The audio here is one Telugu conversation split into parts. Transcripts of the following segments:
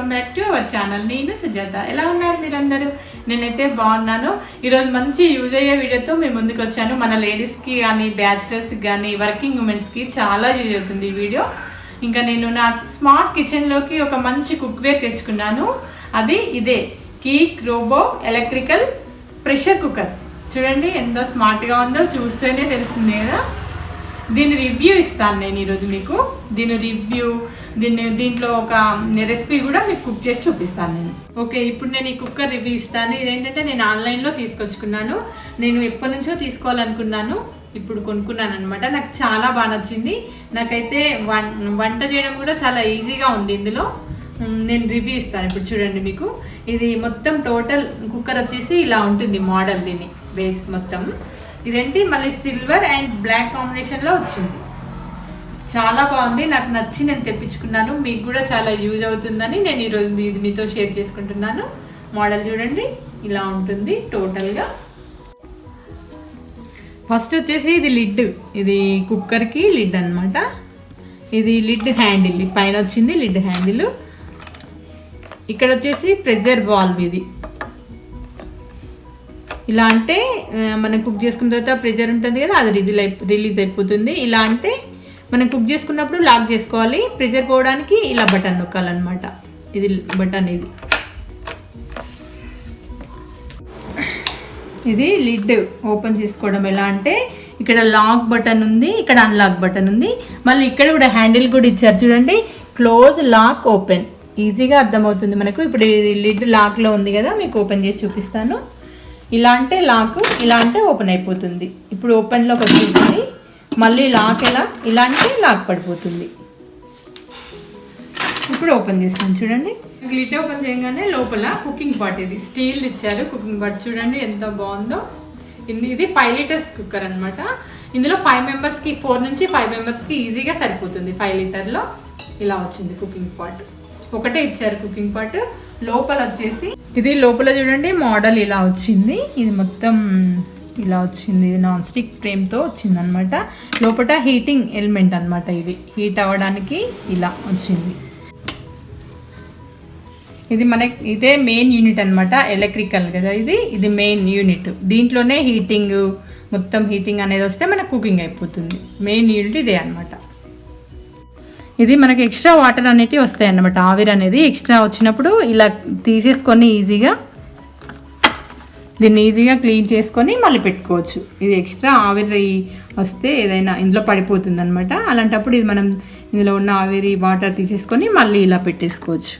Welcome back to our channel. నేను సుజాత. ఎలా ఉన్నారు మీరందరూ? నేనైతే బాగున్నాను. ఈరోజు మంచి యూజ్ అయ్యే వీడియోతో మేము ముందుకు వచ్చాను. మన లేడీస్కి కానీ బ్యాచిలర్స్కి కానీ వర్కింగ్ ఉమెన్స్కి చాలా యూజ్ అవుతుంది ఈ వీడియో. ఇంకా నేను నా స్మార్ట్ కిచెన్లోకి ఒక మంచి కుక్వేర్ తెచ్చుకున్నాను. అది ఇదే కీక్ రోబో ఎలక్ట్రికల్ ప్రెషర్ కుక్కర్. చూడండి ఎంత స్మార్ట్గా ఉందో, చూస్తేనే తెలుస్తుంది కదా. దీని రివ్యూ ఇస్తాను నేను ఈరోజు మీకు. దీంట్లో ఒక రెసిపీ కూడా మీకు కుక్ చేసి చూపిస్తాను నేను. ఓకే, ఇప్పుడు నేను ఈ కుక్కర్ రివ్యూ ఇస్తాను. ఇదేంటంటే నేను ఆన్లైన్లో తీసుకొచ్చుకున్నాను. నేను ఎప్పటి నుంచో తీసుకోవాలనుకున్నాను, ఇప్పుడు కొనుక్కున్నాను అనమాట. నాకు చాలా బాగా నచ్చింది. నాకైతే వంట చేయడం కూడా చాలా ఈజీగా ఉంది ఇందులో. నేను రివ్యూ ఇస్తాను ఇప్పుడు. చూడండి, మీకు ఇది మొత్తం టోటల్ కుక్కర్ వచ్చేసి ఇలా ఉంటుంది మోడల్. దీని బేస్ మొత్తం ఇదేంటి మళ్ళీ సిల్వర్ అండ్ బ్లాక్ కాంబినేషన్లో వచ్చింది. చాలా బాగుంది, నాకు నచ్చి నేను తెప్పించుకున్నాను. మీకు కూడా చాలా యూజ్ అవుతుందని నేను ఈరోజు మీతో షేర్ చేసుకుంటున్నాను. మోడల్ చూడండి ఇలా ఉంటుంది టోటల్గా. ఫస్ట్ వచ్చేసి ఇది లిడ్, ఇది కుక్కర్కి లిడ్ అనమాట. ఇది లిడ్ హ్యాండిల్, పైన వచ్చింది లిడ్ హ్యాండిల్. ఇక్కడ వచ్చేసి ప్రెజర్ వాల్వ్. ఇది ఇలా అంటే మనం కుక్ చేసుకున్న తర్వాత ప్రెజర్ ఉంటుంది కదా, అది రిలీజ్ అయిపోతుంది. ఇలా అంటే మనం కుక్ చేసుకున్నప్పుడు లాక్ చేసుకోవాలి. ప్రెజర్ పోవడానికి ఇలా బటన్ నొక్కాలన్నమాట. ఇది బటన్. ఇది లిడ్ ఓపెన్ చేసుకోవడం ఎలా అంటే, ఇక్కడ లాక్ బటన్ ఉంది, ఇక్కడ అన్లాక్ బటన్ ఉంది. మళ్ళీ ఇక్కడ కూడా హ్యాండిల్ కూడా ఇచ్చారు చూడండి. Close, lock, open. ఈజీగా అర్థమవుతుంది మనకు. ఇప్పుడు ఇది లిడ్ లాక్లో ఉంది కదా, మీకు ఓపెన్ చేసి చూపిస్తాను. ఇలా అంటే లాక్, ఇలా అంటే ఓపెన్ అయిపోతుంది. ఇప్పుడు ఓపెన్లోకి వచ్చేసింది. మళ్ళీ లాక్ ఇలా అంటే లాక్ పడిపోతుంది. ఇప్పుడు ఓపెన్ చేస్తాను చూడండి. లిడ్ ఓపెన్ చేయగానే లోపల కుకింగ్ పాట్, ఇది స్టీల్ ఇచ్చారు కుకింగ్ పాట్. చూడండి ఎంత బాగుందో. ఇది 5 లీటర్స్ కుక్కర్ అనమాట. ఇందులో 5 మెంబర్స్కి 4 నుంచి 5 మెంబర్స్కి ఈజీగా సరిపోతుంది. 5 లీటర్లో ఇలా వచ్చింది కుకింగ్ పాట్. ఒకటే ఇచ్చారు కుకింగ్ పాట్. లోపల వచ్చేసి ఇది లోపల చూడండి మోడల్ ఇలా వచ్చింది. ఇది మొత్తం ఇలా వచ్చింది. ఇది నాన్ స్టిక్ ఫ్రేమ్తో వచ్చింది అనమాట. లోపల హీటింగ్ ఎలిమెంట్ అనమాట. ఇది హీట్ అవ్వడానికి ఇలా వచ్చింది. ఇది ఇదే మెయిన్ యూనిట్ అనమాట. ఎలక్ట్రికల్ కదా ఇది మెయిన్ యూనిట్. దీంట్లోనే మొత్తం హీటింగ్ అనేది వస్తే మనకు కుకింగ్ అయిపోతుంది. మెయిన్ యూనిట్ ఇదే అనమాట. ఇది మనకి ఎక్స్ట్రా వాటర్ అనేటివి వస్తాయి అన్నమాట. ఆవిరి అనేది ఎక్స్ట్రా వచ్చినప్పుడు ఇలా తీసేసుకొని దీన్ని ఈజీగా క్లీన్ చేసుకొని మళ్ళీ పెట్టుకోవచ్చు. ఇది ఎక్స్ట్రా ఆవిరి వస్తే ఏదైనా ఇందులో పడిపోతుంది అనమాట. అలాంటప్పుడు ఇది మనం ఇందులో ఉన్న ఆవిరి వాటర్ తీసేసుకొని మళ్ళీ ఇలా పెట్టేసుకోవచ్చు.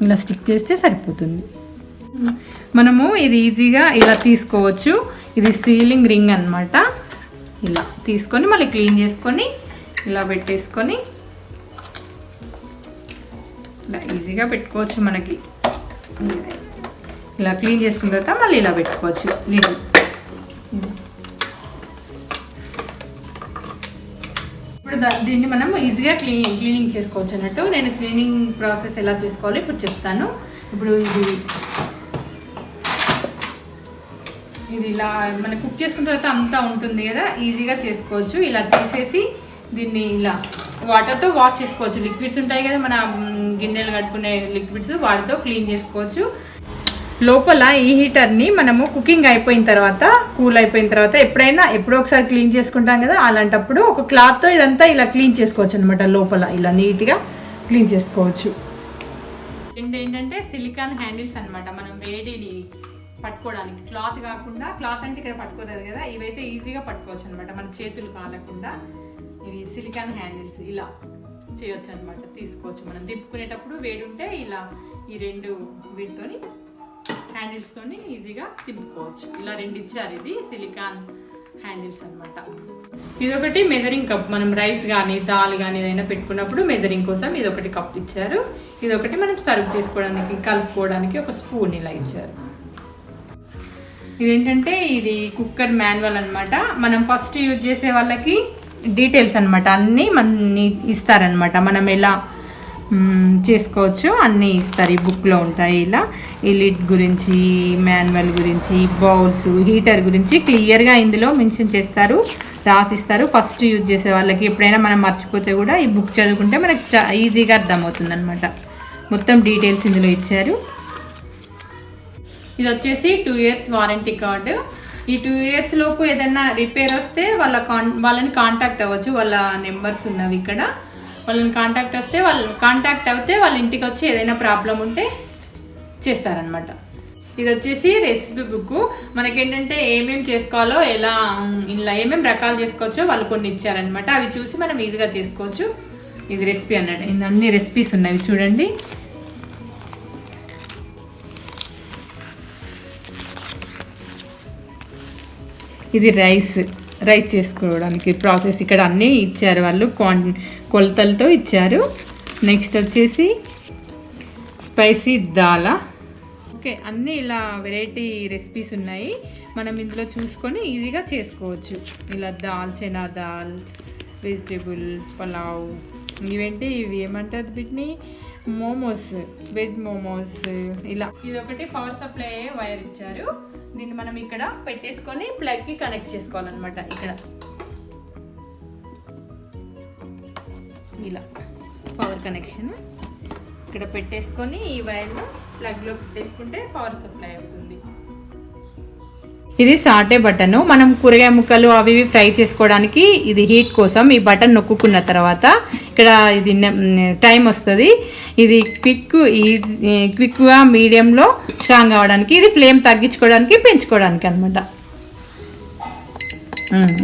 ఇలా స్టిక్ చేస్తే సరిపోతుంది. మనము ఇది ఈజీగా ఇలా తీసుకోవచ్చు. ఇది సీలింగ్ రింగ్ అన్నమాట. ఇలా తీసుకొని మళ్ళీ క్లీన్ చేసుకొని ఇలా పెట్టేసుకొని ఇలా ఈజీగా పెట్టుకోవచ్చు. మనకి ఇలా క్లీన్ చేసుకున్న తర్వాత మళ్ళీ ఇలా పెట్టుకోవచ్చు లిడ్. ఇప్పుడు దీన్ని మనం ఈజీగా క్లీనింగ్ చేసుకోవచ్చు అన్నట్టు. నేను క్లీనింగ్ ప్రాసెస్ ఎలా చేసుకోవాలో ఇప్పుడు చెప్తాను. ఇప్పుడు ఇది ఇలా మనం కుక్ చేసుకున్న తర్వాత అంతా ఉంటుంది కదా, ఈజీగా చేసుకోవచ్చు. ఇలా తీసేసి దీన్ని ఇలా వాటర్తో వాష్ చేసుకోవచ్చు. లిక్విడ్స్ ఉంటాయి కదా, మన గిన్నెలు కట్టుకునే లిక్విడ్స్, వాటితో క్లీన్ చేసుకోవచ్చు. లోపల ఈ హీటర్ని మనము కుకింగ్ అయిపోయిన తర్వాత, కూల్ అయిపోయిన తర్వాత ఎప్పుడో ఒకసారి క్లీన్ చేసుకుంటాం కదా, అలాంటప్పుడు ఒక క్లాత్తో ఇదంతా ఇలా క్లీన్ చేసుకోవచ్చు అనమాట. లోపల ఇలా నీట్గా క్లీన్ చేసుకోవచ్చు. ఏంటంటే సిలికాన్ హ్యాండిల్స్ అనమాట. మనం వేడిని పట్టుకోవడానికి క్లాత్ కాకుండా, క్లాత్ అంటే ఇక్కడ పట్టుకోలేదు కదా, ఇవైతే ఈజీగా పట్టుకోవచ్చు అనమాట. మన చేతులు కాలకుండా. ఇవి సిలికాన్ హ్యాండిల్స్ ఇలా చేయొచ్చు అనమాట. తీసుకోవచ్చు మనం తిప్పుకునేటప్పుడు వేడి ఉంటే ఇలా ఈ 2 వీటితోని హ్యాండిల్స్తోని ఈజీగా తిప్పుకోవచ్చు. ఇలా 2 ఇచ్చారు. ఇది సిలికాన్ హ్యాండిల్స్ అనమాట. ఇదొకటి మెజరింగ్ కప్. మనం రైస్ కానీ దాల్ కానీ ఏదైనా పెట్టుకున్నప్పుడు మెజరింగ్ కోసం ఇదొకటి కప్ ఇచ్చారు. ఇదొకటి మనం సర్వ్ చేసుకోవడానికి, కలుపుకోవడానికి ఒక స్పూన్ ఇలా ఇచ్చారు. ఇదేంటంటే ఇది కుక్కర్ మాన్యువల్ అనమాట. మనం ఫస్ట్ యూజ్ చేసే వాళ్ళకి డీటెయిల్స్ అనమాట అన్నీ ఇస్తారనమాట. మనం ఎలా చేసుకోవచ్చు. అన్నీ ఇస్తారు ఈ బుక్లో ఉంటాయి. ఇలా ఈ లిడ్ గురించి, మాన్యువల్ గురించి, బౌల్స్, హీటర్ గురించి క్లియర్గా ఇందులో మెన్షన్ చేస్తారు, రాసిస్తారు. ఫస్ట్ యూజ్ చేసే వాళ్ళకి ఎప్పుడైనా మనం మర్చిపోతే కూడా ఈ బుక్ చదువుకుంటే మనకు ఈజీగా అర్థమవుతుంది అనమాట. మొత్తం డీటెయిల్స్ ఇందులో ఇచ్చారు. ఇది వచ్చేసి 2 years వారంటీ కార్డు. ఈ 2 years లోపు ఏదైనా రిపేర్ వస్తే వాళ్ళని కాంటాక్ట్ అవ్వచ్చు. వాళ్ళ నెంబర్స్ ఉన్నవి ఇక్కడ. వాళ్ళని కాంటాక్ట్ అవుతే వాళ్ళ ఇంటికి వచ్చి ఏదైనా ప్రాబ్లం ఉంటే చేస్తారనమాట. ఇది వచ్చేసి రెసిపీ బుక్. మనకేంటంటే ఏమేమి చేసుకోవాలో, ఇలా ఏమేమి రకాలు చేసుకోవచ్చో వాళ్ళు కొన్ని ఇచ్చారనమాట. అవి చూసి మనం ఈజీగా చేసుకోవచ్చు. ఇది రెసిపీ అన్నట్టు. ఇది అన్ని రెసిపీస్ ఉన్నవి చూడండి. ఇది రైస్ చేసుకోవడానికి ప్రాసెస్ ఇక్కడ అన్నీ ఇచ్చారు వాళ్ళు, కొలతలతో ఇచ్చారు. నెక్స్ట్ వచ్చేసి స్పైసీ దాల్. ఓకే, అన్నీ ఇలా వెరైటీ రెసిపీస్ ఉన్నాయి. మనం ఇందులో చూసుకొని ఈజీగా చేసుకోవచ్చు. ఇలా దాల్, చనా దాల్, వెజిటేబుల్ పలావ్, ఇవి ఏమంటారు వీటిని, మోమోస్, వెజ్ మోమోస్. ఇలా ఇది ఒకటి పవర్ సప్లై వైర్ ఇచ్చారు. దీన్ని మనం ఇక్కడ పెట్టేసుకొని ప్లగ్కి కనెక్ట్ చేసుకోవాలన్నమాట. ఇక్కడ ఇలా పవర్ కనెక్షన్ ఇక్కడ పెట్టేసుకొని ఈ వైర్ను ప్లగ్లో పెట్టేసుకుంటే పవర్ సప్లై అవుతుంది. ఇది సాటే బటన్. మనం కూరగాయ ముక్కలు అవి ఫ్రై చేసుకోవడానికి ఇది హీట్ కోసం ఈ నొక్కుకున్న తర్వాత ఇక్కడ ఇది టైం వస్తుంది. ఇది క్విక్గా మీడియంలో స్ట్రాంగ్ అవ్వడానికి, ఇది ఫ్లేమ్ తగ్గించుకోవడానికి, పెంచుకోవడానికి అనమాట.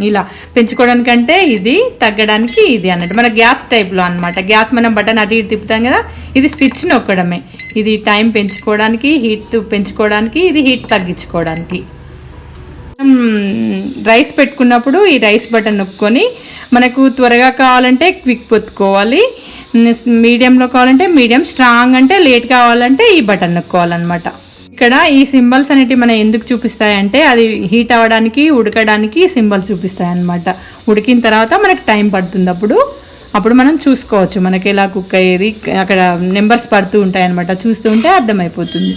ఇలా పెంచుకోవడానికంటే ఇది తగ్గడానికి ఇది అన్నట్టు. మన గ్యాస్ టైప్లో అనమాట. గ్యాస్ మనం బటన్ అటు ఇటు తిప్పుతాం కదా, ఇది స్విచ్ నొక్కడమే. ఇది టైం పెంచుకోవడానికి, హీట్ పెంచుకోవడానికి, ఇది హీట్ తగ్గించుకోవడానికి. రైస్ పెట్టుకున్నప్పుడు ఈ రైస్ బటన్ నొక్కొని మనకు త్వరగా కావాలంటే క్విక్ పొత్తుకోవాలి, మీడియంలో కావాలంటే మీడియం, స్ట్రాంగ్ అంటే లేట్ కావాలంటే ఈ బటన్ నొక్కోవాలన్నమాట. ఇక్కడ ఈ సింబల్స్ అనేటివి మనం ఎందుకు చూపిస్తాయంటే అది హీట్ అవ్వడానికి, ఉడకడానికి సింబల్స్ చూపిస్తాయి అన్నమాట. ఉడికిన తర్వాత మనకు టైం పడుతుంది. అప్పుడు మనం చూసుకోవచ్చు మనకి ఎలా కుక్ అయ్యేది. అక్కడ నెంబర్స్ పడుతూ ఉంటాయి అన్నమాట. చూస్తూ ఉంటే అర్థమైపోతుంది.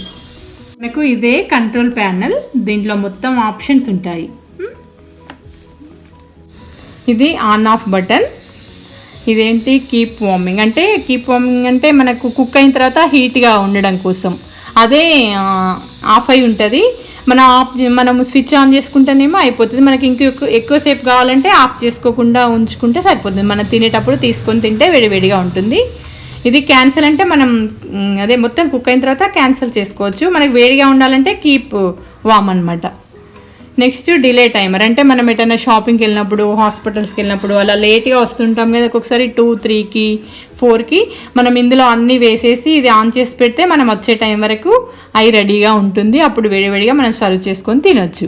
మనకు ఇదే కంట్రోల్ ప్యానెల్. దీంట్లో మొత్తం ఆప్షన్స్ ఉంటాయి. ఇది ఆన్ ఆఫ్ బటన్. ఇదేంటి, కీప్ వార్మింగ్ అంటే మనకు కుక్ అయిన తర్వాత హీట్గా ఉండడం కోసం. అదే ఆఫ్ అయి ఉంటుంది. మనం స్విచ్ ఆన్ చేసుకుంటేనేమో అయిపోతుంది. మనకి ఎక్కువసేపు కావాలంటే ఆఫ్ చేసుకోకుండా ఉంచుకుంటే సరిపోతుంది. మనం తినేటప్పుడు తీసుకొని తింటే వేడివేడిగా ఉంటుంది. ఇది క్యాన్సిల్ అంటే మనం అదే మొత్తం కుక్ అయిన తర్వాత క్యాన్సిల్ చేసుకోవచ్చు. మనకి వేడిగా ఉండాలంటే కీప్ వామ్ అనమాట. నెక్స్ట్ డిలే టైమర్ అంటే మనం ఎటైనా షాపింగ్కి వెళ్ళినప్పుడు, హాస్పిటల్స్కి వెళ్ళినప్పుడు అలా లేట్గా వస్తుంటాం కదా, ఒక్కొక్కసారి 2, 3కి 4కి మనం ఇందులో అన్నీ వేసేసి ఇది ఆన్ చేసి పెడితే మనం వచ్చే టైం వరకు అవి రెడీగా ఉంటుంది. అప్పుడు వేడివేడిగా మనం సర్వ్ చేసుకొని తినొచ్చు.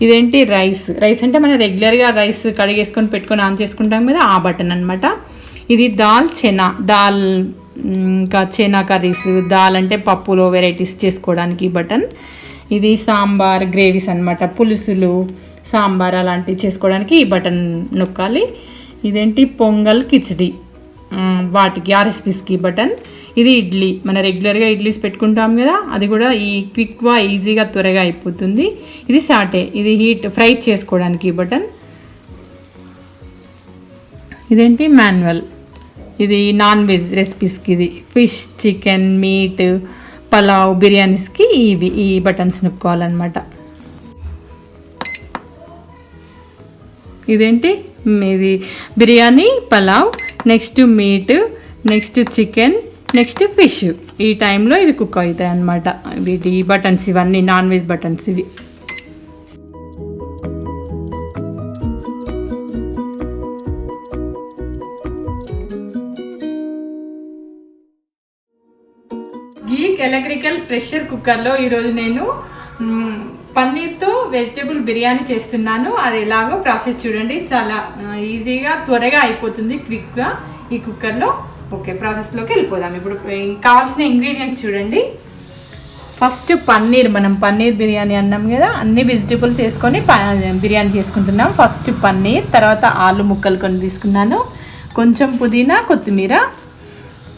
ఇదేంటి, రైస్ అంటే మనం రెగ్యులర్గా రైస్ కడిగేసుకొని పెట్టుకొని ఆన్ చేసుకుంటాం కదా, ఆ బటన్ అనమాట. ఇది దాల్ ఇంకా చనా కర్రీస్, దాల్ అంటే పప్పులో వెరైటీస్ చేసుకోవడానికి బటన్. ఇది సాంబార్, గ్రేవీస్ అనమాట, పులుసులు, సాంబార్ అలాంటివి చేసుకోవడానికి ఈ బటన్ నొక్కాలి. ఇదేంటి, పొంగల్, కిచిడి వాటికి ఆ రెసిపీస్కి బటన్. ఇది ఇడ్లీ, మన రెగ్యులర్గా ఇడ్లీస్ పెట్టుకుంటాం కదా, అది కూడా ఈ క్విక్గా ఈజీగా త్వరగా అయిపోతుంది. ఇది సాటే, ఇది ఫ్రై చేసుకోవడానికి బటన్. ఇదేంటి, మాన్యువల్. ఇది నాన్ వెజ్ రెసిపీస్కి, ఇది ఫిష్, చికెన్, మీట్, పలావ్, బిర్యానీస్కి ఈ బటన్స్ నొక్కోవాలన్నమాట. ఇదేంటి, ఇది biryani, pulao, next meet, next chicken, next fish. ఈ టైంలో ఇవి కుక్ అవుతాయి అన్నమాట. వీటి బటన్స్ ఇవన్నీ నాన్ వెజ్ బటన్స్ ఇవి. గీక్ ఎలక్ట్రికల్ ప్రెషర్ కుక్కర్లో ఈరోజు నేను పన్నీర్తో వెజిటేబుల్ బిర్యానీ చేస్తున్నాను. అది ఎలాగో ప్రాసెస్ చూడండి. చాలా ఈజీగా త్వరగా అయిపోతుంది క్విక్గా ఈ కుక్కర్లో. ఓకే, ప్రాసెస్లోకి వెళ్ళిపోదాం. ఇప్పుడు కావాల్సిన ఇంగ్రీడియంట్స్ చూడండి. ఫస్ట్ మనం పన్నీర్ బిర్యానీ అన్నాం కదా, అన్ని వెజిటేబుల్స్ వేసుకొని బిర్యానీ చేసుకుంటున్నాం. ఫస్ట్ పన్నీర్, తర్వాత ఆలు ముక్కలు కొన్ని తీసుకున్నాను, కొంచెం పుదీనా, కొత్తిమీర,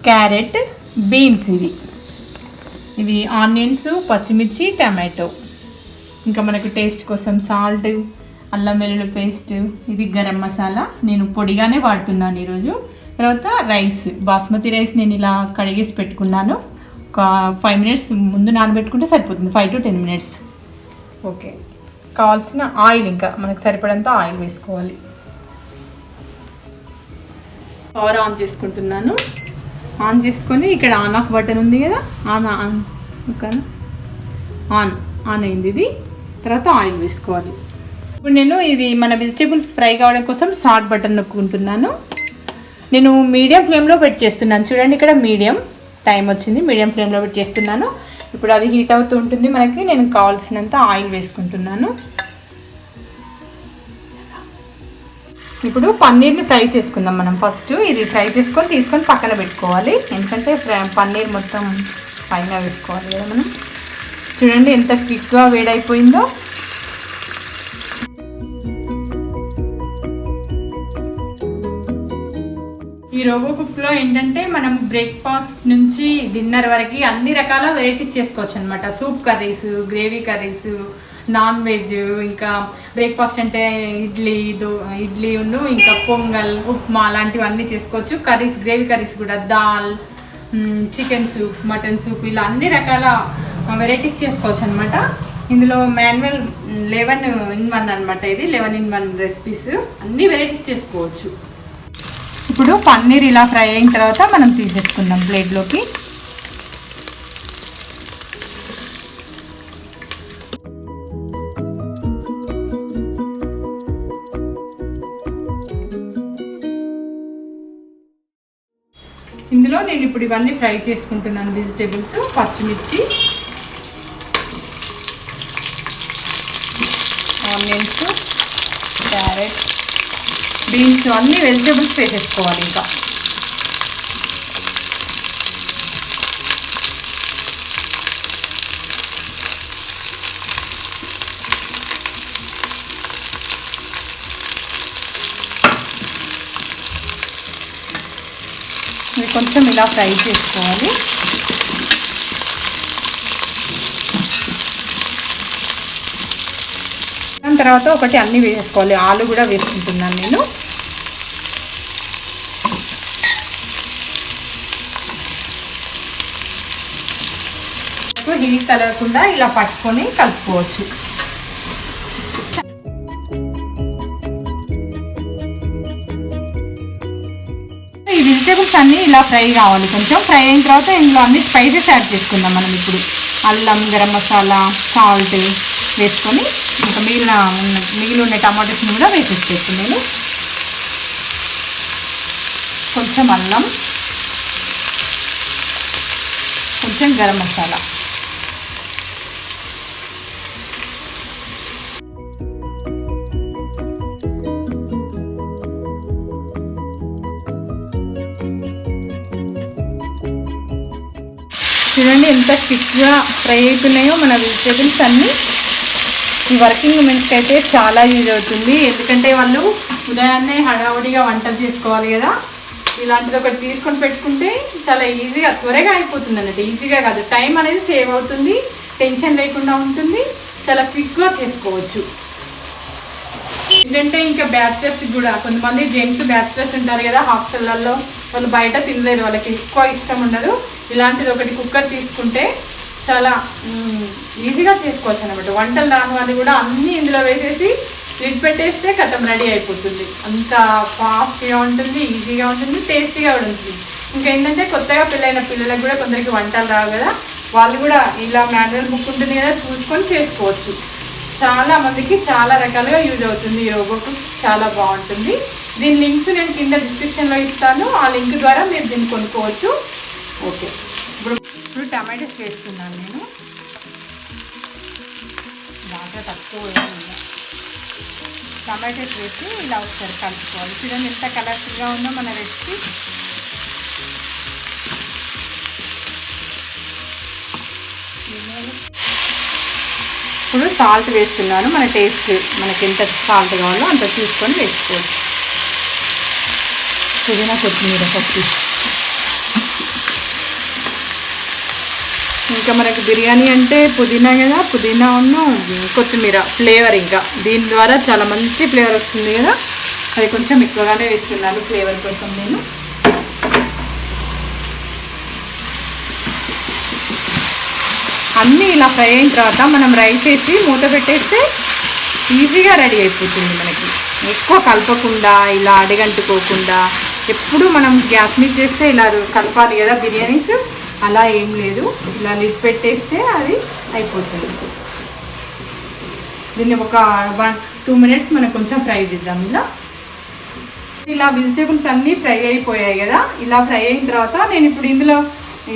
క్యారెట్, బీన్స్, ఇవి ఆనియన్స్, పచ్చిమిర్చి, టమాటో, ఇంకా మనకు టేస్ట్ కోసం సాల్ట్, అల్లం వెల్లుల్లి పేస్ట్, ఇది గరం మసాలా నేను పొడిగానే వాడుతున్నాను ఈరోజు. తర్వాత రైస్, బాస్మతి రైస్ నేను ఇలా కడిగేసి పెట్టుకున్నాను. ఒక 5 మినిట్స్ ముందు నానబెట్టుకుంటే సరిపోతుంది, 5 to 10 మినిట్స్. ఓకే, కావాల్సిన ఆయిల్, ఇంకా మనకు సరిపడంత ఆయిల్ వేసుకోవాలి. పవర్ ఆన్ చేసుకుంటున్నాను. ఆన్ చేసుకొని ఇక్కడ ఆన్ ఆఫ్ బటన్ ఉంది కదా, ఆన్ అయింది ఇది. తర్వాత ఆయిల్ వేసుకోవాలి. ఇప్పుడు నేను ఇది మన వెజిటేబుల్స్ ఫ్రై కావడం కోసం స్టార్ట్ బటన్ నొక్కుంటున్నాను. నేను మీడియం ఫ్లేమ్లో పెట్టి చేస్తున్నాను. చూడండి, ఇక్కడ మీడియం టైం వచ్చింది, మీడియం ఫ్లేమ్లో పెట్టి చేస్తున్నాను. ఇప్పుడు అది హీట్ అవుతూ ఉంటుంది మనకి. నేను కావాల్సినంత ఆయిల్ వేసుకుంటున్నాను. ఇప్పుడు పన్నీర్ని ఫ్రై చేసుకుందాం మనం. ఫస్ట్ ఇది ఫ్రై చేసుకొని తీసుకొని పక్కన పెట్టుకోవాలి, ఎందుకంటే పన్నీర్ మొత్తం పైన వేసుకోవాలి కదా మనం. చూడండి ఎంత క్విక్గా వేడైపోయిందో. ఈ రోబో కుక్లో ఏంటంటే మనం బ్రేక్ఫాస్ట్ నుంచి డిన్నర్ వరకు అన్ని రకాల వెరైటీస్ చేసుకోవచ్చు అనమాట. Soup curries, gravy curries, non veg, ఇంకా బ్రేక్ఫాస్ట్ అంటే ఇడ్లీ ఇంకా పొంగల్, ఉప్మా లాంటివన్నీ చేసుకోవచ్చు. కర్రీస్, గ్రేవీ కర్రీస్ కూడా, dal, chicken soup, mutton soup, ఇలా అన్ని రకాల వెరైటీస్ చేసుకోవచ్చు అనమాట. ఇందులో మాన్యువల్ 11-in-1 అనమాట. ఇది 11-in-1 రెసిపీస్, అన్ని వెరైటీస్ చేసుకోవచ్చు. ఇప్పుడు పన్నీర్ ఇలా ఫ్రై అయిన తర్వాత మనం తీసేసుకుందాం ప్లేట్లోకి. ఇందులో నేను ఇప్పుడు ఇవన్నీ ఫ్రై చేసుకుంటున్నాను. వెజిటేబుల్స్, పచ్చిమిర్చి, ఆనియన్స్, క్యారెట్, బీన్స్, అన్ని వెజిటేబుల్స్ వేసేసుకోవాలి. ఇంకా ఇది కొంచెం ఇలా ఫ్రై చేసుకోవాలి. దాని తర్వాత ఒకటి అన్నీ వేసుకోవాలి. ఆలు కూడా వేసుకుంటున్నాను నేను. హీట్ కలగకుండా ఇలా పట్టుకొని కలుపుకోవచ్చు. ఈ వెజిటేబుల్స్ అన్నీ ఇలా ఫ్రై కావాలి. కొంచెం ఫ్రై అయిన తర్వాత ఇందులో అన్ని స్పైసెస్ యాడ్ చేసుకుందాం మనం. ఇప్పుడు అల్లం, గరం మసాలా, సాల్ట్ వేసుకొని ఇంకా మిగిలి ఉన్న టమాటోస్ని కూడా వేసేసుకోవచ్చు. నేను కొంచెం అల్లం, కొంచెం గరం మసాలా, చూడండి ఎంత క్విక్గా ఫ్రై అవుతున్నాయో మన వెజిటేబుల్స్ అన్నీ. ఈ వర్కింగ్ ఉమెన్స్కి అయితే చాలా యూజ్ అవుతుంది, ఎందుకంటే వాళ్ళు ఉదయాన్నే హడావుడిగా వంటలు చేసుకోవాలి కదా. ఇలాంటిది ఒకటి తీసుకొని పెట్టుకుంటే చాలా ఈజీగా, త్వరగా అయిపోతుంది అన్నట్టు. ఈజీగా కాదు, టైం అనేది సేవ్ అవుతుంది, టెన్షన్ లేకుండా ఉంటుంది, చాలా క్విక్గా చేసుకోవచ్చు. ఏంటంటే ఇంకా బ్యాచిలర్స్ కూడా, కొంతమంది జెంట్స్ బ్యాచిలర్స్ ఉంటారు కదా హాస్టళ్ళల్లో, వాళ్ళు బయట తినలేరు, వాళ్ళకి ఎక్కువ ఇష్టం ఉండదు. ఇలాంటిది ఒకటి కుక్కర్ తీసుకుంటే చాలా ఈజీగా చేసుకోవచ్చు అనమాట. వంటలు రాని వాళ్ళు కూడా అన్నీ ఇందులో వేసేసి లిడ్ పెట్టేస్తే కథం రెడీ అయిపోతుంది. అంత ఫాస్ట్గా ఉంటుంది, ఈజీగా ఉంటుంది, టేస్టీగా కూడా ఉంటుంది. ఇంకా ఏంటంటే కొత్తగా పెళ్ళైన పిల్లలకు కూడా కొందరికి వంటలు రావు కదా, వాళ్ళు కూడా ఇలా మాన్యువల్ బుక్ ఉంటుంది కదా, చూసుకొని చేసుకోవచ్చు. చాలా మందికి చాలా రకాలుగా యూజ్ అవుతుంది ఈ రోబో కుక్, చాలా బాగుంటుంది. దీని లింక్స్ నేను కింద డిస్క్రిప్షన్లో ఇస్తాను, ఆ లింక్ ద్వారా మీరు దీన్ని కొనుక్కోవచ్చు. ఓకే, ఇప్పుడు టమాటోస్ వేస్తున్నాను నేను. బాగా తక్కువ టమాటోస్ వేసి ఇలా ఒకసారి కలుపుకోవాలి. చూడండి ఎంత కలర్ఫుల్గా ఉందో మన రెసిపీ. ఇప్పుడు సాల్ట్ వేస్తున్నాను. మన టేస్ట్, మనకి ఎంత సాల్ట్ కావాలో అంత చూసుకొని వేసుకోవచ్చు. పుదీనా, కొత్తిమీర ఫస్ట్ ఇంకా మనకి బిర్యానీ అంటే పుదీనా కదా, పుదీనా కొత్తిమీర ఫ్లేవర్, ఇంకా దీని ద్వారా చాలా మంచి ఫ్లేవర్ వస్తుంది కదా, అది కొంచెం ఎక్కువగానే వేస్తున్నాను ఫ్లేవర్ కోసం నేను. అన్నీ ఇలా ఫ్రై అయిన తర్వాత మనం రైస్ వేసి మూత పెట్టేస్తే ఈజీగా రెడీ అయిపోతుంది మనకి. ఎక్కువ కలపకుండా, ఇలా అడిగంటుకోకుండా, ఎప్పుడు మనం గ్యాస్ మీద చేస్తే ఇలా కలపాలి కదా బిర్యానీస్, అలా ఏం లేదు, ఇలా లిడ్ పెట్టేస్తే అది అయిపోతుంది. దీన్ని ఒక 1-2 మినిట్స్ మనం కొంచెం ఫ్రై చేద్దాం. ఇలా వెజిటేబుల్స్ అన్నీ ఫ్రై అయిపోయాయి కదా, ఇలా ఫ్రై అయిన తర్వాత నేను ఇప్పుడు ఇందులో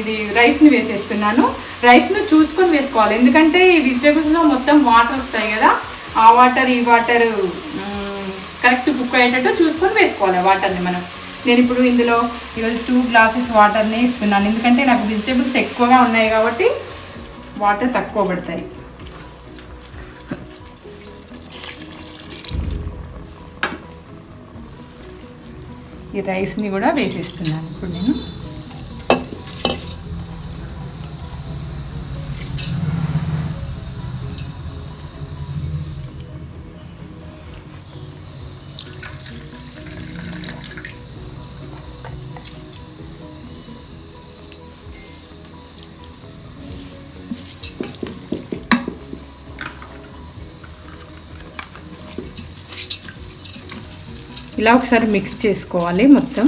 ఇది రైస్ని వేసేస్తున్నాను. రైస్ను చూసుకొని వేసుకోవాలి, ఎందుకంటే ఈ వెజిటేబుల్స్లో మొత్తం వాటర్ వస్తాయి కదా, ఆ వాటర్ ఈ వాటర్ కరెక్ట్ కుక్ అయ్యేటట్టు చూసుకొని వేసుకోవాలి వాటర్ని మనం. నేను ఇప్పుడు ఇందులో ఈరోజు 2 గ్లాసెస్ వాటర్ని ఇస్తున్నాను, ఎందుకంటే నాకు వెజిటేబుల్స్ ఎక్కువగా ఉన్నాయి కాబట్టి వాటర్ తక్కువ పడతాయి. ఈ రైస్ని కూడా వేసేస్తున్నాను ఇప్పుడు నేను. ఇలా ఒకసారి మిక్స్ చేసుకోవాలి మొత్తం.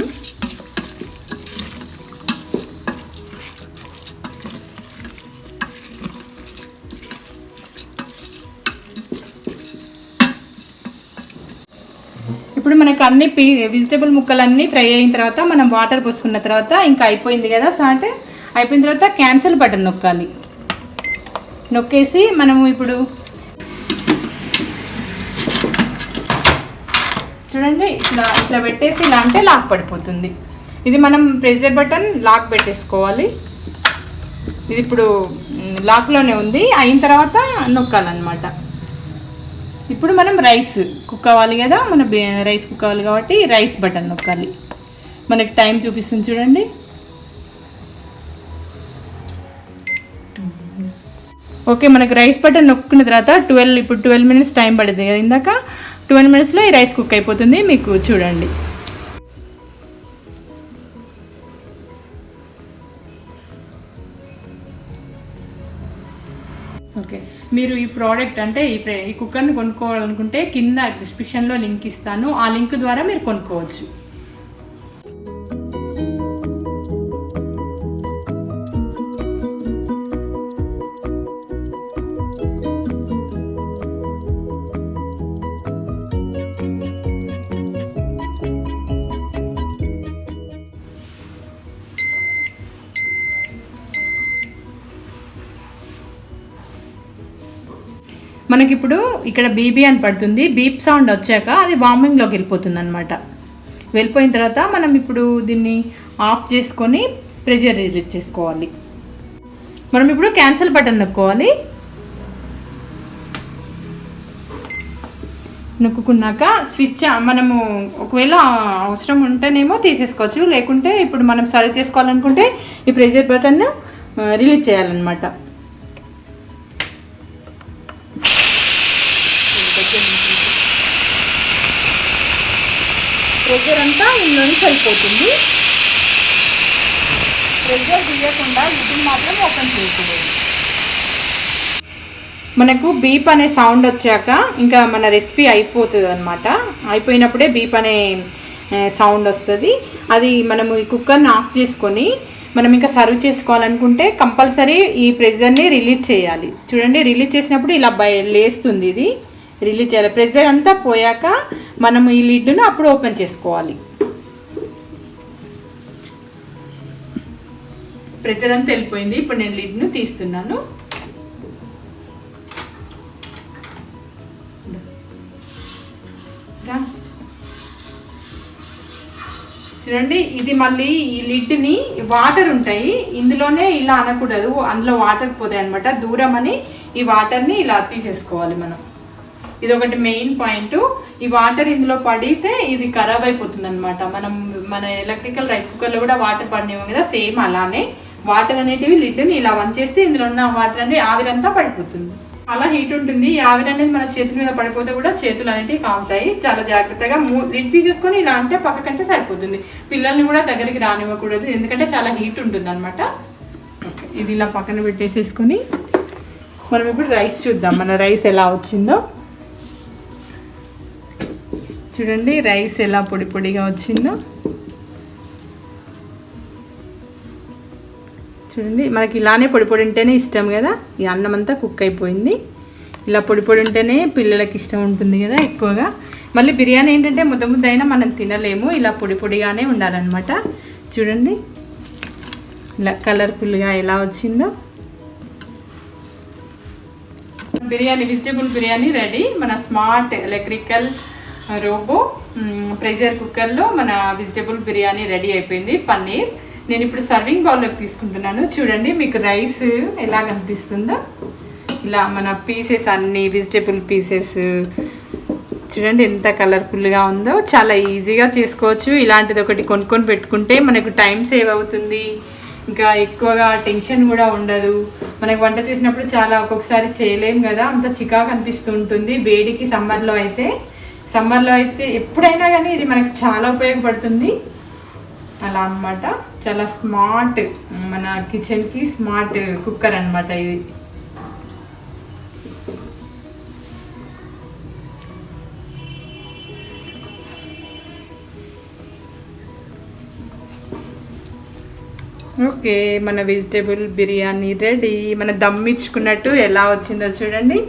ఇప్పుడు మనకు అన్ని వెజిటేబుల్ ముక్కలన్నీ ఫ్రై అయిన తర్వాత మనం వాటర్ పోసుకున్న తర్వాత ఇంకా అయిపోయింది కదా సాల్ట్. అయిపోయిన తర్వాత క్యాన్సిల్ బటన్ నొక్కాలి. నొక్కేసి మనము ఇప్పుడు చూడండి, ఇట్లా పెట్టేసి ఇలా అంటే లాక్ పడిపోతుంది. ఇది మనం ప్రెషర్ బటన్ లాక్ పెట్టేసుకోవాలి. ఇది ఇప్పుడు లాక్లోనే ఉంది, అయిన తర్వాత నొక్కాలన్నమాట. ఇప్పుడు మనం రైస్ కుక్ అవ్వాలి కదా, మన రైస్ కుక్ అవ్వాలి కాబట్టి రైస్ బటన్ నొక్కాలి. మనకి టైం చూపిస్తుంది చూడండి. ఓకే, మనకి రైస్ బటన్ నొక్కున్న తర్వాత 12 మినిట్స్ టైం పడింది కదా ఇందాక. 12 మినిట్స్లో ఈ రైస్ కుక్ అయిపోతుంది. మీకు చూడండి. ఓకే, మీరు ఈ ప్రోడక్ట్ అంటే ఈ కుక్కర్ని కొనుక్కోవాలనుకుంటే కింద డిస్క్రిప్షన్లో లింక్ ఇస్తాను, ఆ లింక్ ద్వారా మీరు కొనుక్కోవచ్చు. మనకిప్పుడు ఇక్కడ బీబీ అని పడుతుంది. బీప్ సౌండ్ వచ్చాక అది వార్మింగ్లోకి వెళ్ళిపోతుంది అనమాట. వెళ్ళిపోయిన తర్వాత మనం ఇప్పుడు దీన్ని ఆఫ్ చేసుకొని ప్రెషర్ రిలీజ్ చేసుకోవాలి. మనం ఇప్పుడు క్యాన్సిల్ బటన్ నొక్కోవాలి. నొక్కున్నాక స్విచ్ మనము ఒకవేళ అవసరం ఉంటేనేమో తీసేసుకోవచ్చు, లేకుంటే ఇప్పుడు మనం సర్వ్ చేసుకోవాలనుకుంటే ఈ ప్రెషర్ బటన్ రిలీజ్ చేయాలన్నమాట. ప్రెషర్ అంతా ఇందులోకి వెళ్ళిపోతుంది. ప్రెషర్ తీయకుండా లిడ్ మాత్రం ఓపెన్ చేయాలి. మనకు బీప్ అనే సౌండ్ వచ్చాక ఇంకా మన రెసిపీ అయిపోతుంది అనమాట. అయిపోయినప్పుడే బీప్ అనే సౌండ్ వస్తుంది. అది మనము ఈ కుక్కర్ని ఆఫ్ చేసుకొని మనం ఇంకా సర్వ్ చేసుకోవాలనుకుంటే కంపల్సరీ ఈ ప్రెషర్ని రిలీజ్ చేయాలి. చూడండి, రిలీజ్ చేసినప్పుడు ఇలా లేస్తుంది. ఇది రిలీజ్ చేయాలి. ప్రెషర్ అంతా పోయాక మనం ఈ లిడ్ను అప్పుడు ఓపెన్ చేసుకోవాలి. ప్రెషర్ అంతా వెళ్ళిపోయింది. ఇప్పుడు నేను లిడ్ను తీస్తున్నాను. చూడండి, ఇది మళ్ళీ ఈ లిడ్ని వాటర్ ఉంటాయి ఇందులోనే, ఇలా అనకూడదు, అందులో వాటర్ పోతాయి అనమాట. దూరం అని ఈ వాటర్ని ఇలా తీసేసుకోవాలి మనం. ఇది ఒకటి మెయిన్ పాయింట్. ఈ వాటర్ ఇందులో పడితే ఇది ఖరాబ్ అయిపోతుంది అనమాట. మనం మన ఎలక్ట్రికల్ రైస్ కుక్కర్లో కూడా వాటర్ పడినేమో కదా, సేమ్ అలానే వాటర్ అనేటివి లిడ్ని ఇలా వంచేస్తే ఇందులో ఉన్న వాటర్ అనేది ఆవిరంతా పడిపోతుంది. అలా హీట్ ఉంటుంది. ఈ ఆవిరి అనేది మన చేతుల మీద పడిపోతే కూడా చేతులు అనేటివి కాలుతాయి. చాలా జాగ్రత్తగా లిడ్ తీసేసుకొని ఇలా అంటే పక్కకంటే సరిపోతుంది. పిల్లల్ని కూడా దగ్గరికి రానివ్వకూడదు, ఎందుకంటే చాలా హీట్ ఉంటుంది అనమాట. ఇది ఇలా పక్కన పెట్టేసేసుకొని మనం ఇప్పుడు రైస్ చూద్దాం. మన రైస్ ఎలా వచ్చిందో చూడండి. రైస్ ఎలా పొడి పొడిగా వచ్చిందో చూడండి. మనకి ఇలానే పొడి పొడి ఉంటేనే ఇష్టం కదా. ఈ అన్నం అంతా కుక్ అయిపోయింది. ఇలా పొడి పొడి ఉంటేనే పిల్లలకి ఇష్టం ఉంటుంది కదా ఎక్కువగా. మళ్ళీ బిర్యానీ ఏంటంటే ముద్ద ముద్ద అయినా మనం తినలేము, ఇలా పొడి పొడిగానే ఉండాలన్నమాట. చూడండి ఇలా కలర్ఫుల్గా ఎలా వచ్చిందో. Biryani, vegetable biryani ready. మన స్మార్ట్ ఎలక్ట్రికల్ రోబో ప్రెషర్ కుక్కర్లో మన వెజిటేబుల్ బిర్యానీ రెడీ అయిపోయింది. పన్నీర్ నేను ఇప్పుడు సర్వింగ్ బౌల్లోకి తీసుకుంటున్నాను. చూడండి మీకు రైస్ ఎలా కనిపిస్తుందో. ఇలా మన పీసెస్ అన్ని వెజిటేబుల్ పీసెస్ చూడండి ఎంత కలర్ఫుల్గా ఉందో. చాలా ఈజీగా చేసుకోవచ్చు. ఇలాంటిది ఒకటి కొనుక్కొని పెట్టుకుంటే మనకు టైం సేవ్ అవుతుంది, ఇంకా ఎక్కువగా టెన్షన్ కూడా ఉండదు. మనకు వంట చేసినప్పుడు చాలా ఒక్కొక్కసారి చేయలేము కదా, అంత చికాకు అనిపిస్తూ ఉంటుంది. వేడికి సమ్మర్లో అయితే ఎప్పుడైనా కానీ ఇది మనకు చాలా ఉపయోగపడుతుంది. అలా అన్నమాట. చాలా స్మార్ట్, మన కిచెన్కి స్మార్ట్ కుక్కర్ అన్నమాట ఇది. ఓకే, మన వెజిటేబుల్ బిర్యానీ రెడీ. మన దమ్ ఇచ్చుకున్నట్టు ఎలా వచ్చిందో చూడండి.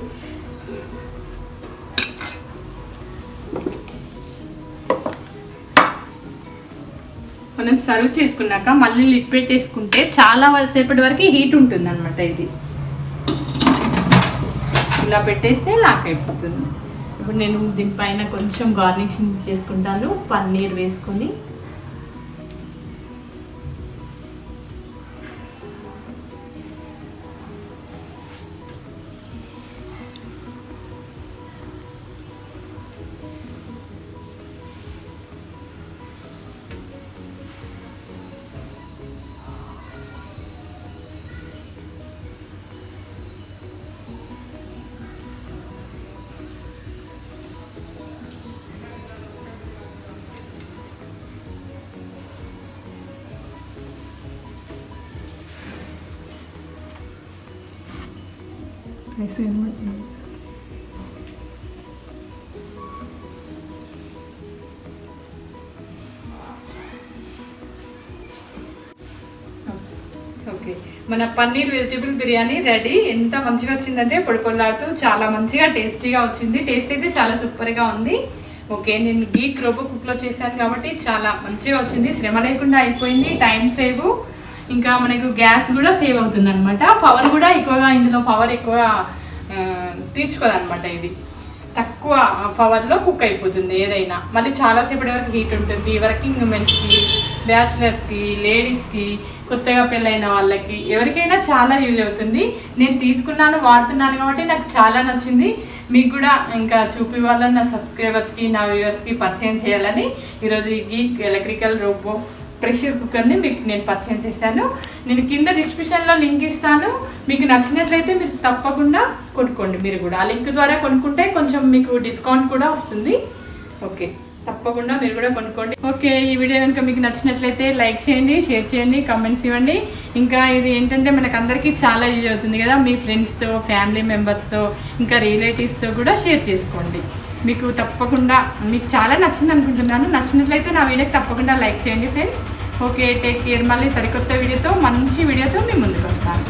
మనం సర్వ్ చేసుకున్నాక మళ్ళీ లిడ్ పెట్టేసుకుంటే చాలా సేపటి వరకు హీట్ ఉంటుంది అనమాట. ఇది ఇలా పెట్టేస్తే లాక్ అయిపోతుంది. ఇప్పుడు నేను దీనిపైన కొంచెం గార్నిషింగ్ చేసుకుంటాను పన్నీర్ వేసుకొని. ఓకే, మన పన్నీర్ వెజిటేబుల్ బిర్యానీ రెడీ. ఎంత మంచిగా వచ్చిందంటే పొడి పొడిలాడుతూ చాలా మంచిగా టేస్టీగా వచ్చింది. టేస్ట్ అయితే చాలా సూపర్గా ఉంది. ఓకే, నేను గీక్ రోబో కుక్లో చేశాను కాబట్టి చాలా మంచిగా వచ్చింది. శ్రమ లేకుండా అయిపోయింది, టైం సేవ్, ఇంకా మనకు గ్యాస్ కూడా సేవ్ అవుతుంది అనమాట. పవర్ కూడా ఎక్కువగా, ఇందులో పవర్ ఎక్కువ తీర్చుకోదనమాట. ఇది తక్కువ పవర్లో కుక్ అయిపోతుంది ఏదైనా. మళ్ళీ చాలాసేపటి వరకు హీట్ ఉంటుంది. వర్కింగ్ ఉమెన్స్కి, బ్యాచిలర్స్కి, లేడీస్కి, కొత్తగా పెళ్ళైన వాళ్ళకి, ఎవరికైనా చాలా యూజ్ అవుతుంది. నేను తీసుకున్నాను, వాడుతున్నాను కాబట్టి నాకు చాలా నచ్చింది. మీకు కూడా ఇంకా చూపివ్వాలని, నా సబ్స్క్రైబర్స్కి, నా వ్యూవర్స్కి పరిచయం చేయాలని ఈరోజు ఈ గీక్ ఎలక్ట్రికల్ రోబో ప్రెషర్ కుక్కర్ని మీకు నేను పరిచయం చేశాను. నేను కింద డిస్క్రిప్షన్లో లింక్ ఇస్తాను. మీకు నచ్చినట్లయితే మీరు తప్పకుండా కొనుక్కోండి. మీరు కూడా ఆ లింక్ ద్వారా కొనుక్కుంటే కొంచెం మీకు డిస్కౌంట్ కూడా వస్తుంది. ఓకే, తప్పకుండా మీరు కూడా కొనుక్కోండి. ఓకే, ఈ వీడియో కనుక మీకు నచ్చినట్లయితే లైక్ చేయండి, షేర్ చేయండి, కామెంట్స్ ఇవ్వండి. ఇంకా ఇది ఏంటంటే మనకు అందరికీ చాలా యూజ్ అవుతుంది కదా. మీ ఫ్రెండ్స్తో, ఫ్యామిలీ మెంబర్స్తో, ఇంకా రిలేటివ్స్తో కూడా షేర్ చేసుకోండి. మీకు తప్పకుండా మీకు చాలా నచ్చింది అనుకుంటున్నాను. నచ్చినట్లయితే నా వీడియోకి తప్పకుండా లైక్ చేయండి ఫ్రెండ్స్. Okay, take care. మళ్ళీ సరికొత్త వీడియోతో, మంచి వీడియోతో మీ ముందుకు వస్తాను.